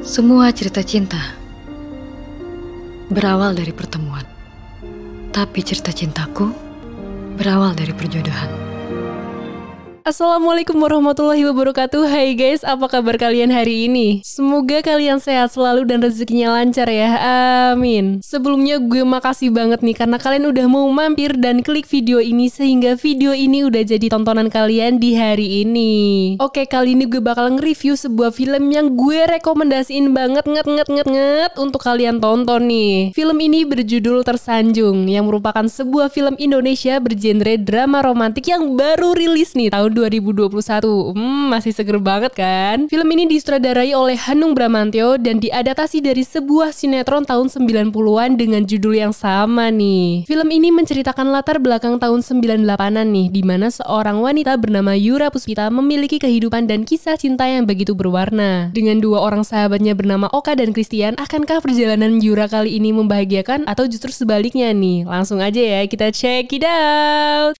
Semua cerita cinta berawal dari pertemuan, tapi cerita cintaku berawal dari perjodohan. Assalamualaikum warahmatullahi wabarakatuh. Hai guys, apa kabar kalian hari ini? Semoga kalian sehat selalu dan rezekinya lancar ya, amin. Sebelumnya gue makasih banget nih karena kalian udah mau mampir dan klik video ini, sehingga video ini udah jadi tontonan kalian di hari ini. Oke, kali ini gue bakal nge-review sebuah film yang gue rekomendasiin banget untuk kalian tonton nih. Film ini berjudul Tersanjung, yang merupakan sebuah film Indonesia bergenre drama romantik yang baru rilis nih tahun 2021. Masih seger banget kan? Film ini disutradarai oleh Hanung Bramantyo dan diadaptasi dari sebuah sinetron tahun 90-an dengan judul yang sama nih. Film ini menceritakan latar belakang tahun 98-an nih, di mana seorang wanita bernama Yura Puspita memiliki kehidupan dan kisah cinta yang begitu berwarna. Dengan dua orang sahabatnya bernama Oka dan Christian, akankah perjalanan Yura kali ini membahagiakan atau justru sebaliknya nih? Langsung aja ya, kita check it out!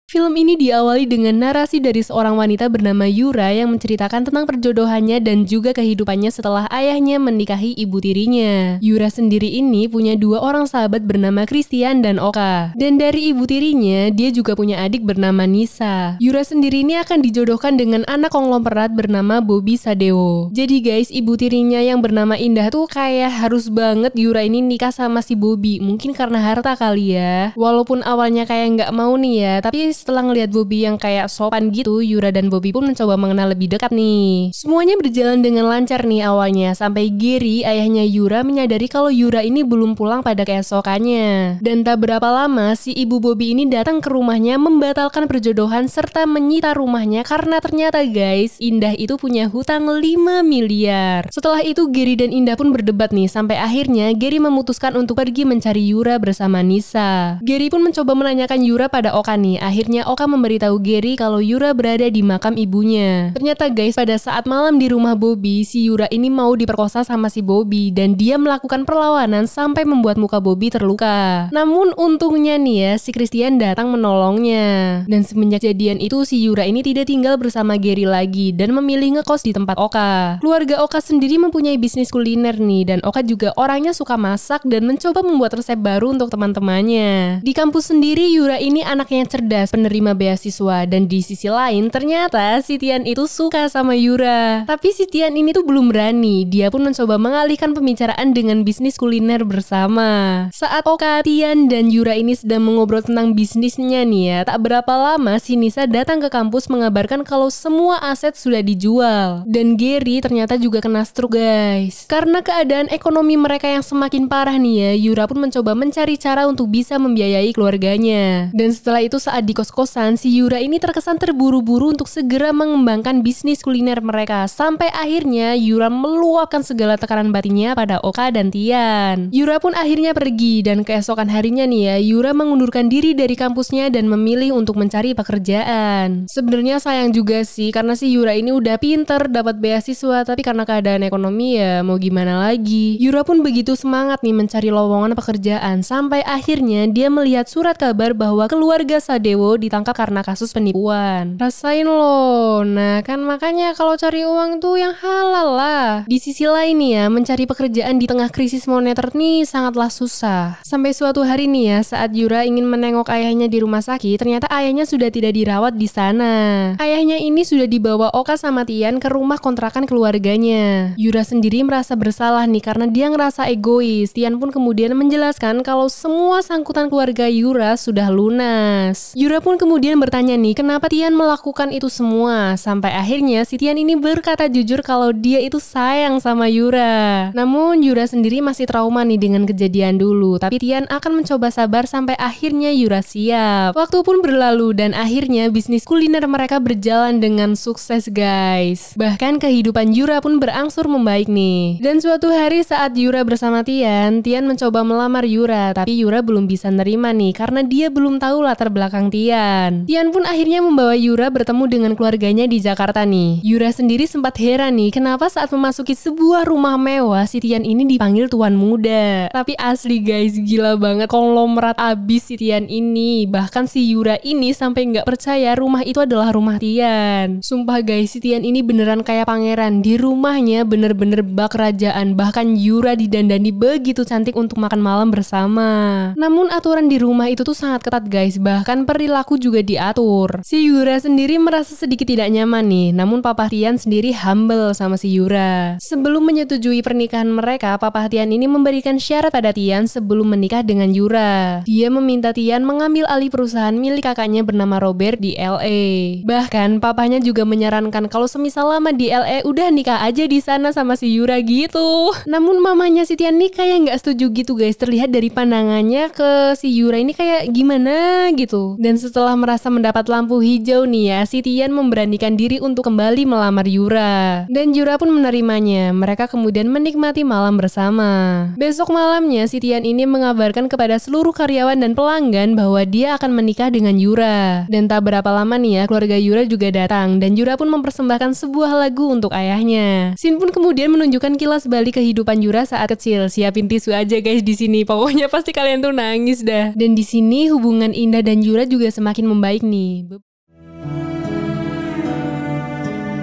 Film ini diawali dengan narasi dari seorang wanita bernama Yura yang menceritakan tentang perjodohannya dan juga kehidupannya setelah ayahnya menikahi ibu tirinya. Yura sendiri ini punya dua orang sahabat bernama Christian dan Oka. Dan dari ibu tirinya, dia juga punya adik bernama Nisa. Yura sendiri ini akan dijodohkan dengan anak konglomerat bernama Bobby Sadeo. Jadi guys, ibu tirinya yang bernama Indah tuh kayak harus banget Yura ini nikah sama si Bobby. Mungkin karena harta kali ya. Walaupun awalnya kayak nggak mau nih ya, tapi setelah ngeliat Bobby yang kayak sopan gitu, Yura dan Bobby pun mencoba mengenal lebih dekat nih. Semuanya berjalan dengan lancar nih awalnya, sampai Gary, ayahnya Yura, menyadari kalau Yura ini belum pulang pada keesokannya. Dan tak berapa lama, si ibu Bobby ini datang ke rumahnya membatalkan perjodohan serta menyita rumahnya karena ternyata guys, Indah itu punya hutang 5 miliar. Setelah itu Gary dan Indah pun berdebat nih, sampai akhirnya Gary memutuskan untuk pergi mencari Yura bersama Nisa. Gary pun mencoba menanyakan Yura pada Oka nih. Akhirnya Oka memberitahu Gary kalau Yura berada di makam ibunya. Ternyata guys, pada saat malam di rumah Bobby, si Yura ini mau diperkosa sama si Bobby dan dia melakukan perlawanan sampai membuat muka Bobby terluka. Namun untungnya nih ya, si Christian datang menolongnya. Dan semenjak jadian itu, si Yura ini tidak tinggal bersama Gary lagi dan memilih ngekos di tempat Oka. Keluarga Oka sendiri mempunyai bisnis kuliner nih, dan Oka juga orangnya suka masak dan mencoba membuat resep baru untuk teman-temannya. Di kampus sendiri, Yura ini anaknya cerdas, penerima beasiswa, dan di sisi lain ternyata si Tian itu suka sama Yura. Tapi si Tian ini tuh belum berani. Dia pun mencoba mengalihkan pembicaraan dengan bisnis kuliner bersama. Saat Oka, Tian, dan Yura ini sedang mengobrol tentang bisnisnya nih ya, tak berapa lama si Nisa datang ke kampus mengabarkan kalau semua aset sudah dijual. Dan Gary ternyata juga kena stroke guys. Karena keadaan ekonomi mereka yang semakin parah nih ya, Yura pun mencoba mencari cara untuk bisa membiayai keluarganya. Dan setelah itu saat di kos-kosan, si Yura ini terkesan terburu-buru untuk segera mengembangkan bisnis kuliner mereka. Sampai akhirnya Yura meluapkan segala tekanan batinnya pada Oka dan Tian. Yura pun akhirnya pergi, dan keesokan harinya nih ya, Yura mengundurkan diri dari kampusnya dan memilih untuk mencari pekerjaan. Sebenarnya sayang juga sih, karena si Yura ini udah pinter, dapat beasiswa, tapi karena keadaan ekonomi ya mau gimana lagi. Yura pun begitu semangat nih mencari lowongan pekerjaan, sampai akhirnya dia melihat surat kabar bahwa keluarga Sadewo ditangkap karena kasus penipuan. Rasain loh. Nah kan makanya kalau cari uang tuh yang halal lah. Di sisi lain nih ya, mencari pekerjaan di tengah krisis moneter nih sangatlah susah. Sampai suatu hari nih ya, saat Yura ingin menengok ayahnya di rumah sakit, ternyata ayahnya sudah tidak dirawat di sana. Ayahnya ini sudah dibawa Oka sama Tian ke rumah kontrakan keluarganya. Yura sendiri merasa bersalah nih karena dia ngerasa egois. Tian pun kemudian menjelaskan kalau semua sangkutan keluarga Yura sudah lunas. Yura pun kemudian bertanya nih, kenapa Tian melakukan itu semua? Sampai akhirnya si Tian ini berkata jujur kalau dia itu sayang sama Yura. Namun Yura sendiri masih trauma nih dengan kejadian dulu. Tapi Tian akan mencoba sabar sampai akhirnya Yura siap. Waktu pun berlalu dan akhirnya bisnis kuliner mereka berjalan dengan sukses guys. Bahkan kehidupan Yura pun berangsur membaik nih. Dan suatu hari saat Yura bersama Tian, Tian mencoba melamar Yura. Tapi Yura belum bisa nerima nih karena dia belum tahu latar belakang Tian. Tian. Tian pun akhirnya membawa Yura bertemu dengan keluarganya di Jakarta nih. Yura sendiri sempat heran nih, kenapa saat memasuki sebuah rumah mewah, si Tian ini dipanggil tuan muda. Tapi asli guys, gila banget, konglomerat abis si Tian ini. Bahkan si Yura ini sampai nggak percaya rumah itu adalah rumah Tian. Sumpah guys, si Tian ini beneran kayak pangeran. Di rumahnya bener-bener bak kerajaan. Bahkan Yura didandani begitu cantik untuk makan malam bersama. Namun aturan di rumah itu tuh sangat ketat guys. Bahkan perilaku juga diatur. Si Yura sendiri merasa sedikit tidak nyaman nih. Namun Papa Tian sendiri humble sama si Yura. Sebelum menyetujui pernikahan mereka, Papa Tian ini memberikan syarat pada Tian sebelum menikah dengan Yura. Dia meminta Tian mengambil alih perusahaan milik kakaknya bernama Robert di LA. Bahkan papanya juga menyarankan kalau semisal lama di LA udah nikah aja di sana sama si Yura gitu. Namun mamanya si Tian nih kayak nggak setuju gitu guys. Terlihat dari pandangannya ke si Yura ini kayak gimana gitu. Dan setelah merasa mendapat lampu hijau nih ya, si Tian memberanikan diri untuk kembali melamar Yura. Dan Yura pun menerimanya. Mereka kemudian menikmati malam bersama. Besok malamnya si Tian ini mengabarkan kepada seluruh karyawan dan pelanggan bahwa dia akan menikah dengan Yura. Dan tak berapa lama nih ya, keluarga Yura juga datang dan Yura pun mempersembahkan sebuah lagu untuk ayahnya. Sin pun kemudian menunjukkan kilas balik kehidupan Yura saat kecil. Siapin tisu aja guys di sini. Pokoknya pasti kalian tuh nangis dah. Dan di sini hubungan Indah dan Yura juga semakin membaik nih.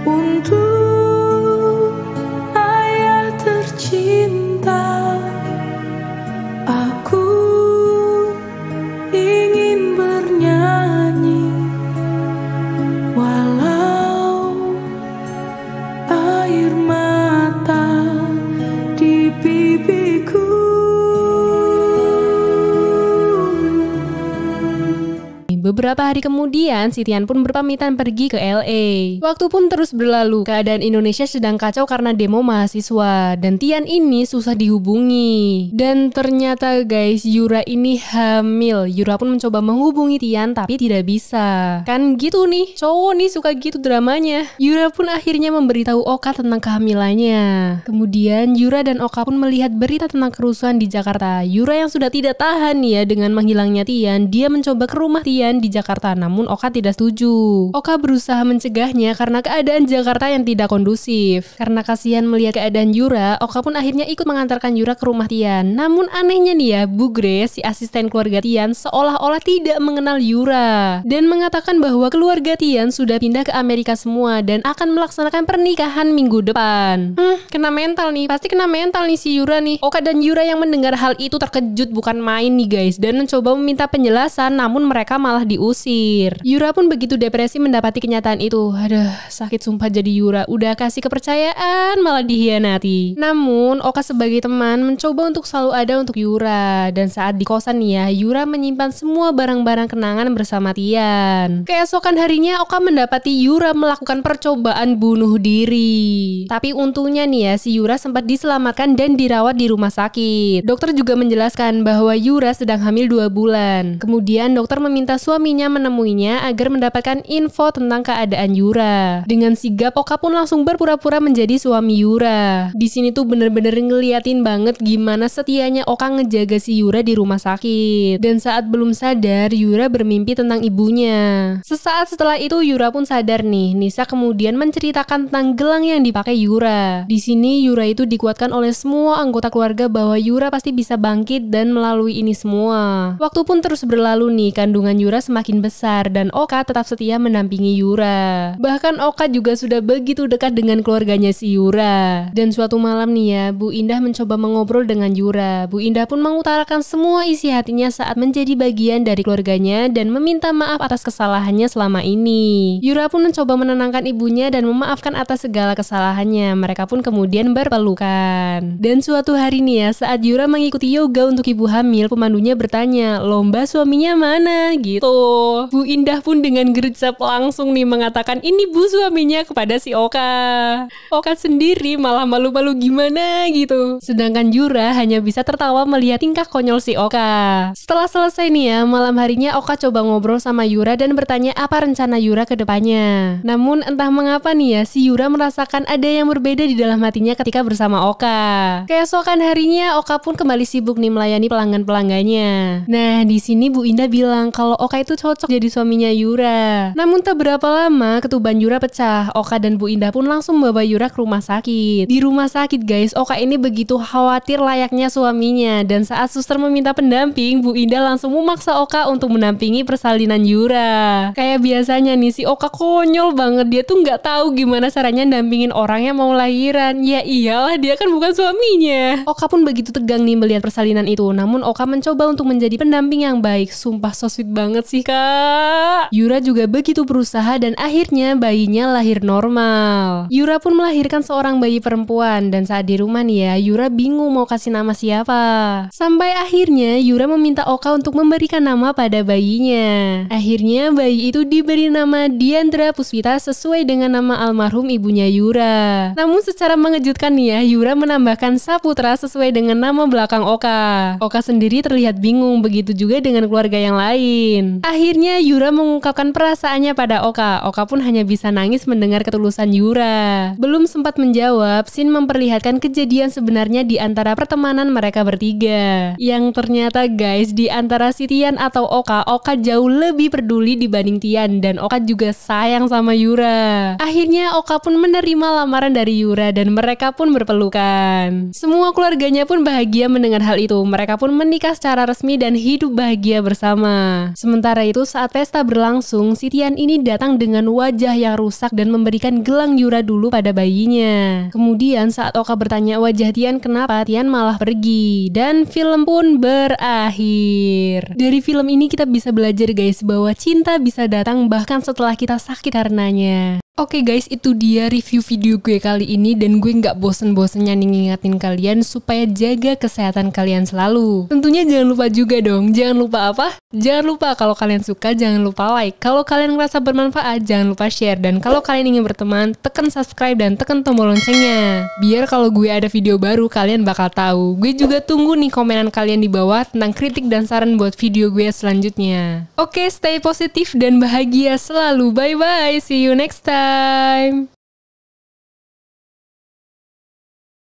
Untuk ayah tercinta, aku ingin bernyanyi walau air mata di pipiku. Beberapa hari kemudian, si Tian pun berpamitan pergi ke LA. Waktu pun terus berlalu, keadaan Indonesia sedang kacau karena demo mahasiswa. Dan Tian ini susah dihubungi. Dan ternyata guys, Yura ini hamil. Yura pun mencoba menghubungi Tian, tapi tidak bisa. Kan gitu nih, cowok nih suka gitu dramanya. Yura pun akhirnya memberitahu Oka tentang kehamilannya. Kemudian Yura dan Oka pun melihat berita tentang kerusuhan di Jakarta. Yura yang sudah tidak tahan ya dengan menghilangnya Tian, dia mencoba ke rumah Tian di Jakarta, namun Oka tidak setuju. Oka berusaha mencegahnya karena keadaan Jakarta yang tidak kondusif. Karena kasihan melihat keadaan Yura, Oka pun akhirnya ikut mengantarkan Yura ke rumah Tian. Namun anehnya nih ya, Bu Grace, si asisten keluarga Tian, seolah-olah tidak mengenal Yura dan mengatakan bahwa keluarga Tian sudah pindah ke Amerika semua dan akan melaksanakan pernikahan minggu depan. Kena mental nih, pasti kena mental nih si Yura nih. Oka dan Yura yang mendengar hal itu terkejut bukan main nih guys, dan mencoba meminta penjelasan, namun mereka malah diusir. Yura pun begitu depresi mendapati kenyataan itu. Aduh, sakit sumpah jadi Yura. Udah kasih kepercayaan malah dihianati. Namun Oka sebagai teman mencoba untuk selalu ada untuk Yura. Dan saat di kosan nih ya, Yura menyimpan semua barang-barang kenangan bersama Tian. Keesokan harinya Oka mendapati Yura melakukan percobaan bunuh diri. Tapi untungnya nih ya, si Yura sempat diselamatkan dan dirawat di rumah sakit. Dokter juga menjelaskan bahwa Yura sedang hamil 2 bulan. Kemudian dokter meminta suaminya menemuinya agar mendapatkan info tentang keadaan Yura. Dengan sigap Oka pun langsung berpura-pura menjadi suami Yura. Di sini tuh bener-bener ngeliatin banget gimana setianya Oka ngejaga si Yura di rumah sakit. Dan saat belum sadar, Yura bermimpi tentang ibunya. Sesaat setelah itu Yura pun sadar nih. Nisa kemudian menceritakan tentang gelang yang dipakai Yura. Di sini Yura itu dikuatkan oleh semua anggota keluarga bahwa Yura pasti bisa bangkit dan melalui ini semua. Waktu pun terus berlalu nih, kandungan Yura semakin besar dan Oka tetap setia mendampingi Yura. Bahkan Oka juga sudah begitu dekat dengan keluarganya si Yura. Dan suatu malam nih ya, Bu Indah mencoba mengobrol dengan Yura. Bu Indah pun mengutarakan semua isi hatinya saat menjadi bagian dari keluarganya dan meminta maaf atas kesalahannya selama ini. Yura pun mencoba menenangkan ibunya dan memaafkan atas segala kesalahannya. Mereka pun kemudian berpelukan. Dan suatu hari nih ya, saat Yura mengikuti yoga untuk ibu hamil, pemandunya bertanya, "Lomba suaminya mana?" gitu. Bu Indah pun dengan gercep langsung nih mengatakan ini bu suaminya kepada si Oka. Oka sendiri malah malu-malu gimana gitu. Sedangkan Yura hanya bisa tertawa melihat tingkah konyol si Oka. Setelah selesai nih ya, malam harinya Oka coba ngobrol sama Yura dan bertanya apa rencana Yura ke depannya. Namun entah mengapa nih ya, si Yura merasakan ada yang berbeda di dalam hatinya ketika bersama Oka. Keesokan harinya Oka pun kembali sibuk nih melayani pelanggan-pelanggannya. Nah, di sini Bu Indah bilang kalau Oka itu cocok jadi suaminya Yura. Namun tak berapa lama ketuban Yura pecah. Oka dan Bu Indah pun langsung membawa Yura ke rumah sakit. Di rumah sakit guys, Oka ini begitu khawatir layaknya suaminya. Dan saat suster meminta pendamping, Bu Indah langsung memaksa Oka untuk mendampingi persalinan Yura. Kayak biasanya nih, si Oka konyol banget. Dia tuh nggak tahu gimana caranya dampingin orang yang mau lahiran. Ya iyalah, dia kan bukan suaminya. Oka pun begitu tegang nih melihat persalinan itu. Namun Oka mencoba untuk menjadi pendamping yang baik. Sumpah so sweet banget sih kak. Yura juga begitu berusaha dan akhirnya bayinya lahir normal. Yura pun melahirkan seorang bayi perempuan. Dan saat di rumah nih ya, Yura bingung mau kasih nama siapa. Sampai akhirnya Yura meminta Oka untuk memberikan nama pada bayinya. Akhirnya bayi itu diberi nama Diandra Puspita sesuai dengan nama almarhum ibunya Yura. Namun secara mengejutkan nih ya, Yura menambahkan Saputra sesuai dengan nama belakang Oka. Oka sendiri terlihat bingung, begitu juga dengan keluarga yang lain. Akhirnya Yura mengungkapkan perasaannya pada Oka. Oka pun hanya bisa nangis mendengar ketulusan Yura. Belum sempat menjawab, Shin memperlihatkan kejadian sebenarnya di antara pertemanan mereka bertiga. Yang ternyata guys, di antara si Tian atau Oka, Oka jauh lebih peduli dibanding Tian dan Oka juga sayang sama Yura. Akhirnya Oka pun menerima lamaran dari Yura dan mereka pun berpelukan. Semua keluarganya pun bahagia mendengar hal itu. Mereka pun menikah secara resmi dan hidup bahagia bersama. Sementara itu saat pesta berlangsung, si Tian ini datang dengan wajah yang rusak dan memberikan gelang Yura dulu pada bayinya. Kemudian saat Oka bertanya wajah Tian kenapa, Tian malah pergi. Dan film pun berakhir. Dari film ini kita bisa belajar guys bahwa cinta bisa datang bahkan setelah kita sakit karenanya. Oke guys, itu dia review video gue kali ini dan gue nggak bosen-bosennya nih ngingetin kalian supaya jaga kesehatan kalian selalu. Tentunya jangan lupa juga dong, jangan lupa apa? Jangan lupa kalau kalian suka jangan lupa like. Kalau kalian ngerasa bermanfaat jangan lupa share dan kalau kalian ingin berteman tekan subscribe dan tekan tombol loncengnya. Biar kalau gue ada video baru kalian bakal tahu. Gue juga tunggu nih komenan kalian di bawah tentang kritik dan saran buat video gue selanjutnya. Oke, stay positif dan bahagia selalu. Bye bye, see you next time.